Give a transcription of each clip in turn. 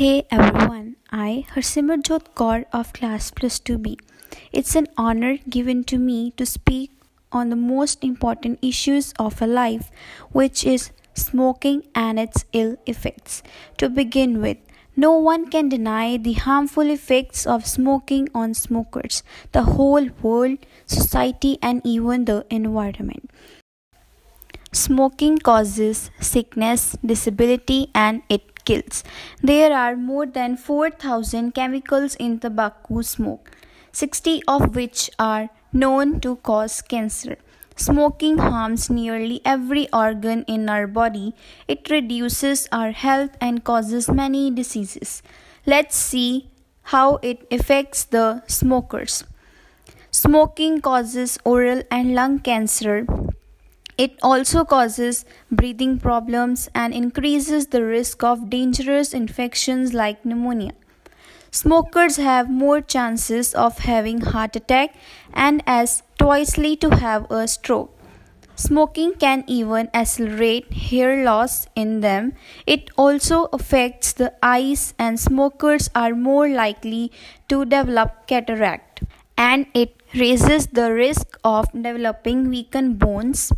Hey everyone, I, Harsimranjot Kaur of Class Plus 2B. It's an honor given to me to speak on the most important issues of a life, which is smoking and its ill effects. To begin with, no one can deny the harmful effects of smoking on smokers, the whole world, society, and even the environment. Smoking causes sickness, disability, and it kills. There are more than 4,000 chemicals in tobacco smoke, 60 of which are known to cause cancer. Smoking harms nearly every organ in our body. It reduces our health and causes many diseases. Let's see how it affects the smokers. Smoking causes oral and lung cancer. It also causes breathing problems and increases the risk of dangerous infections like pneumonia. Smokers have more chances of having heart attack and as twicely to have a stroke. Smoking can even accelerate hair loss in them. It also affects the eyes and smokers are more likely to develop cataract and it raises the risk of developing weakened bones.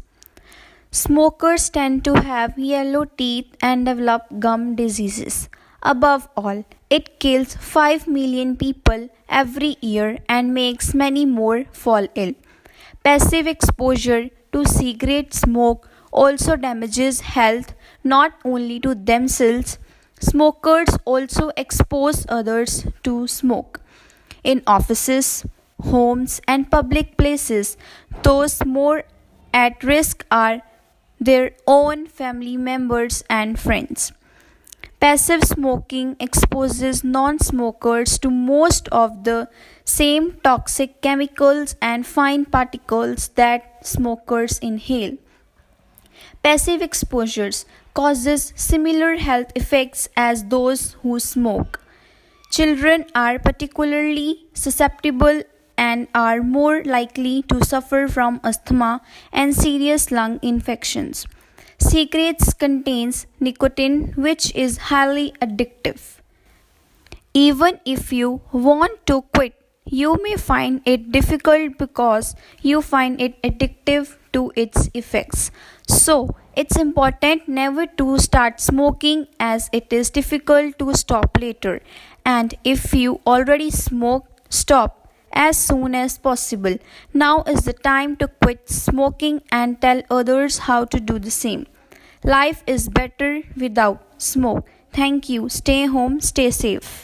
Smokers tend to have yellow teeth and develop gum diseases. Above all, it kills 5 million people every year and makes many more fall ill. Passive exposure to cigarette smoke also damages health not only to themselves, smokers also expose others to smoke. In offices, homes, and public places, those more at risk are their own family members and friends. Passive smoking exposes non smokers to most of the same toxic chemicals and fine particles that smokers inhale. Passive exposures causes similar health effects as those who smoke. Children are particularly susceptible and are more likely to suffer from asthma and serious lung infections. Cigarettes contains nicotine which is highly addictive. Even if you want to quit, you may find it difficult because you find it addictive to its effects. So, it's important never to start smoking as it is difficult to stop later. And if you already smoke, stop as soon as possible. Now is the time to quit smoking and tell others how to do the same. Life is better without smoke. Thank you. Stay home, stay safe.